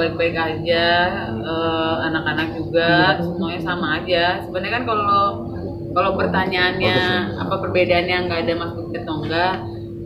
baik-baik aja, anak-anak juga semuanya sama aja. Sebenarnya kan kalau pertanyaannya apa perbedaannya nggak ada Mas Bekti atau enggak,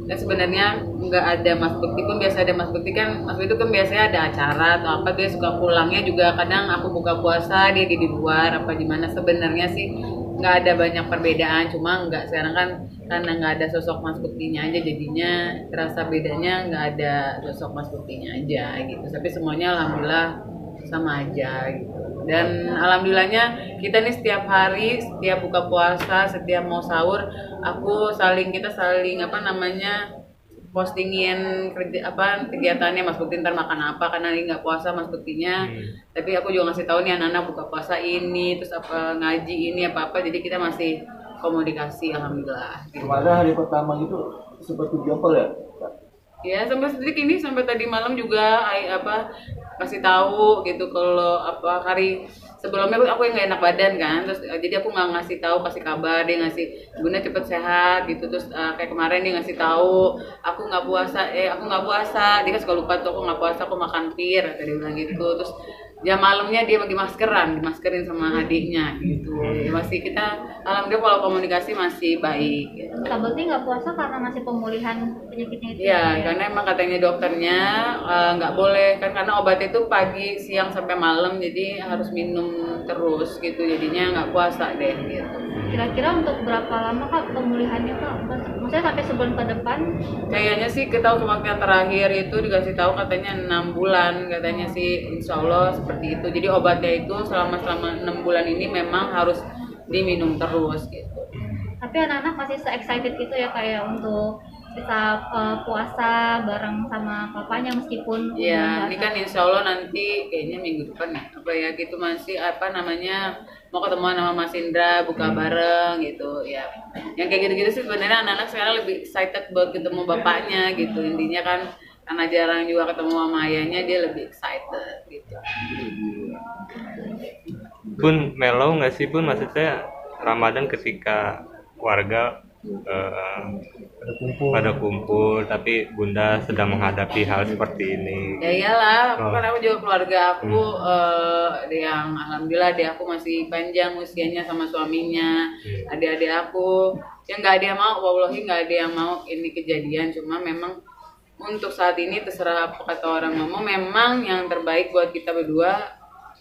ya sebenarnya nggak ada. Mas Bekti pun biasa ada. Mas Bekti kan, Mas Bekti itu kan biasanya ada acara atau apa, dia suka pulangnya juga kadang aku buka puasa dia di luar apa gimana. Sebenarnya sih nggak ada banyak perbedaan, cuma nggak sekarang kan karena nggak ada sosok Mas Bektinya aja jadinya terasa bedanya, nggak ada sosok Mas Bektinya aja gitu. Tapi semuanya alhamdulillah sama aja gitu. Dan alhamdulillahnya kita nih setiap hari, setiap buka puasa, setiap mau sahur, kita saling apa namanya postingin kegiatannya Mas Bekti ntar makan apa, karena ini nggak puasa Mas Bektinya. Tapi aku juga ngasih tahu nih anak-anak buka puasa ini, terus apa ngaji ini apa jadi kita masih komunikasi alhamdulillah. Kemarin hari pertama itu sempat jempol ya? Ya sampai sedikit ini, sampai tadi malam juga kasih tahu gitu kalau hari sebelumnya aku yang nggak enak badan kan, terus jadi aku nggak ngasih tahu, kasih kabar, dia ngasih Bunda cepet sehat gitu. Terus kayak kemarin dia ngasih tahu aku nggak puasa, dia kan suka lupa tuh aku nggak puasa, aku makan pir tadi bilang gitu. Terus jam malamnya dia bagi dimaskerin sama adiknya gitu. Ya, masih kita alhamdulillah kalau komunikasi masih baik gitu. Kak Bekti nggak puasa karena masih pemulihan penyakitnya itu ya? Karena emang katanya dokternya nggak boleh kan, karena obatnya itu pagi, siang sampai malam, jadi harus minum terus gitu, jadinya nggak puasa deh gitu. Kira-kira untuk berapa lama Kak pemulihannya Kak? Maksudnya sampai sebulan ke depan? Kayaknya sih kita waktu yang terakhir itu dikasih tahu katanya 6 bulan katanya sih, insya Allah seperti itu. Jadi obatnya itu selama 6 bulan ini memang harus diminum terus gitu. Tapi anak-anak masih se-excited itu ya kayak untuk bisa puasa bareng sama papanya meskipun ya ini kan insya Allah nanti kayaknya minggu depan ya gitu masih mau ketemuan sama Mas Indra buka bareng gitu ya. Yang kayak gitu-gitu sih sebenarnya anak-anak sekarang lebih excited buat ketemu bapaknya gitu. Intinya kan karena jarang juga ketemu sama ayahnya, dia lebih excited gitu. Bun, mellow nggak sih Bun, maksudnya Ramadan ketika warga pada kumpul tapi Bunda sedang menghadapi hal seperti ini? Ya iyalah, aku juga keluarga aku yang alhamdulillah aku masih panjang usianya sama suaminya. Adik-adik aku yang nggak ada yang mau, wallahi nggak ada yang mau ini kejadian. Cuma memang untuk saat ini terserah apa kata orang ngomong, memang yang terbaik buat kita berdua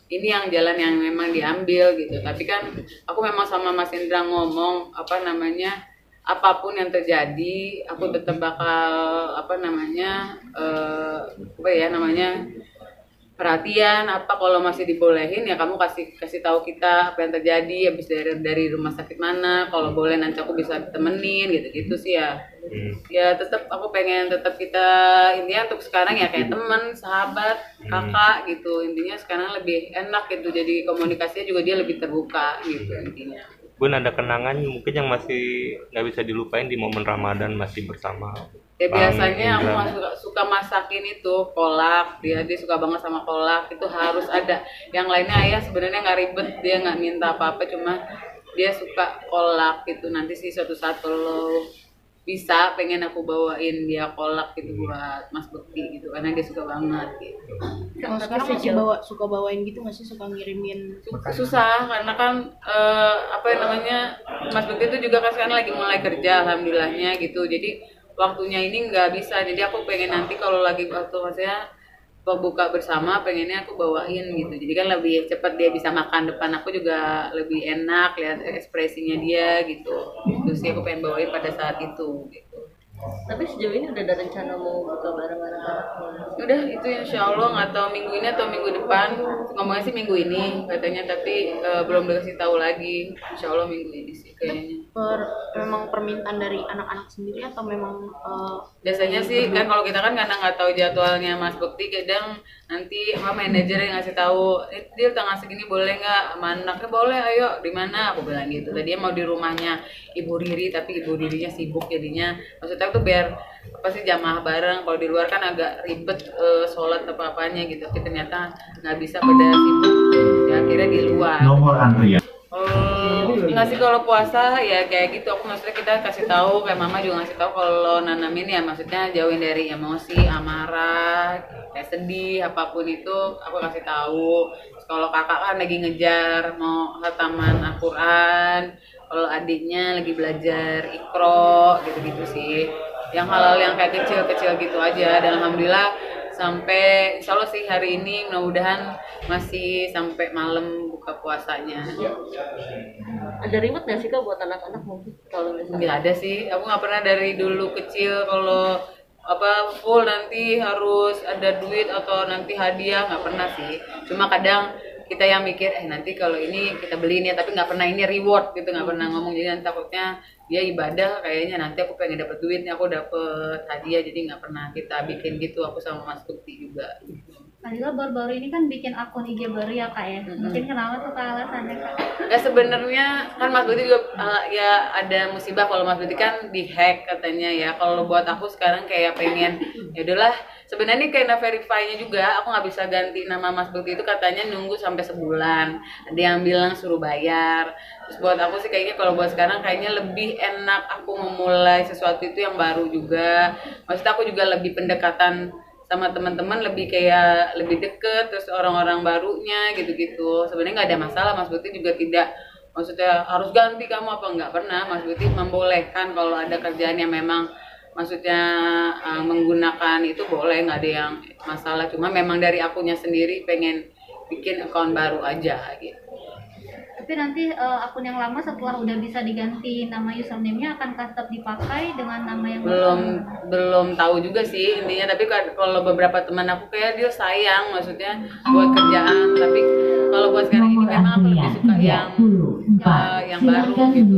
ini yang jalan yang memang diambil gitu. Tapi kan aku memang sama Mas Indra ngomong apapun yang terjadi aku tetap bakal perhatian kalau masih dibolehin ya kamu kasih tahu kita apa yang terjadi habis dari rumah sakit mana, kalau boleh nanti aku bisa temenin gitu sih ya. Ya tetap aku pengen tetap kita intinya untuk sekarang ya kayak teman, sahabat, kakak gitu. Intinya sekarang lebih enak gitu, jadi komunikasinya juga dia lebih terbuka gitu intinya. Bun, ada kenangan mungkin yang masih nggak bisa dilupain di momen Ramadan masih bersama? Ya biasanya aku suka masakin itu kolak, dia suka banget sama kolak, itu harus ada. Yang lainnya ayah sebenarnya nggak ribet, dia nggak minta apa-apa, cuma dia suka kolak gitu. Nanti sih suatu saat kalau bisa pengen aku bawain dia kolak gitu buat Mas Bekti gitu, karena dia suka banget gitu. Kalau sekarang masih suka bawain gitu, masih suka ngirimin? Susah karena kan Mas Bekti itu juga kan sekarang lagi mulai kerja alhamdulillahnya gitu, jadi waktunya ini nggak bisa. Jadi aku pengen nanti kalau lagi waktu maksudnya buka bersama pengennya aku bawain gitu, jadi kan lebih cepat dia bisa makan depan aku, juga lebih enak lihat ekspresinya dia gitu. Itu sih aku pengen bawain pada saat itu gitu. Tapi sejauh ini udah ada rencana mau buka bareng-bareng? Udah, itu insya Allah nggak tahu minggu ini atau minggu depan. Ngomongnya sih minggu ini katanya, tapi belum dikasih tahu lagi. Insya Allah minggu ini sih kayaknya. Memang permintaan dari anak-anak sendiri atau memang biasanya sih kan kalau kita kan karena nggak tahu jadwalnya Mas Bekti, kadang nanti manajer yang ngasih tahu dia tanggal segini boleh nggak, anaknya boleh, ayo di mana, aku bilang gitu. Tadinya mau di rumahnya Ibu Riri, tapi Ibu Ririnya sibuk, jadinya maksudnya tuh biar jamaah bareng. Kalau di luar kan agak ribet sholat apa-apanya gitu, tapi ternyata nggak bisa pada sibuk ya, akhirnya di luar. Nomor antrian. Nggak sih kalau puasa ya kayak gitu, aku maksudnya kita kasih tahu, kayak mama juga ngasih tahu kalau nanamin ya maksudnya jauhin dari emosi, amarah. kayak sedih apapun itu aku kasih tahu. Terus kalau kakak kan lagi ngejar mau khataman Al-Quran, kalau adiknya lagi belajar Iqra gitu-gitu sih, yang hal-hal yang kayak kecil-kecil gitu aja. Dan alhamdulillah sampai insya Allah sih hari ini mudah-mudahan masih sampai malam buka puasanya. Ada ribet nggak sih Kak buat anak-anak mungkin kalau misalnya? Nggak ada sih, aku nggak pernah dari dulu kecil kalau full nanti harus ada duit atau nanti hadiah, nggak pernah sih. Cuma kadang kita yang mikir nanti kalau ini kita beli ini, tapi nggak pernah ini reward gitu, nggak pernah ngomong. Jadi nanti takutnya dia ibadah kayaknya nanti aku pengen dapat duitnya, aku dapat hadiah, jadi nggak pernah kita bikin gitu. Aku sama Mas Bukti juga. Kadila baru-baru ini kan bikin akun IG baru ya Kak ya. Mungkin kenapa tuh Kak alasannya Kak? Ya sebenarnya kan Mas Bukti juga ya ada musibah kalau Mas Bukti kan dihack katanya ya. Kalau buat aku sekarang kayak pengen ya udahlah. Sebenarnya kayak verify-nya juga aku nggak bisa ganti nama Mas Bukti itu, katanya nunggu sampai sebulan. Ada yang bilang suruh bayar. Terus buat aku sih kayaknya kalau buat sekarang kayaknya lebih enak aku memulai sesuatu itu yang baru juga. Maksudnya aku juga lebih pendekatan sama teman-teman, lebih kayak lebih deket, terus orang-orang barunya gitu-gitu. Sebenarnya nggak ada masalah, Mas Bukti juga tidak maksudnya harus ganti kamu apa, nggak pernah. Mas Bukti membolehkan kalau ada kerjaan yang memang maksudnya menggunakan itu boleh, nggak ada yang masalah. Cuma memang dari akunya sendiri pengen bikin akun baru aja gitu. Tapi nanti akun yang lama setelah udah bisa diganti nama username-nya akan tetap dipakai dengan nama yang belum tahu juga sih intinya. Tapi kalau beberapa teman aku kayak dia sayang maksudnya buat kerjaan, tapi kalau buat sekarang ini memang aku lebih suka yang baru gitu.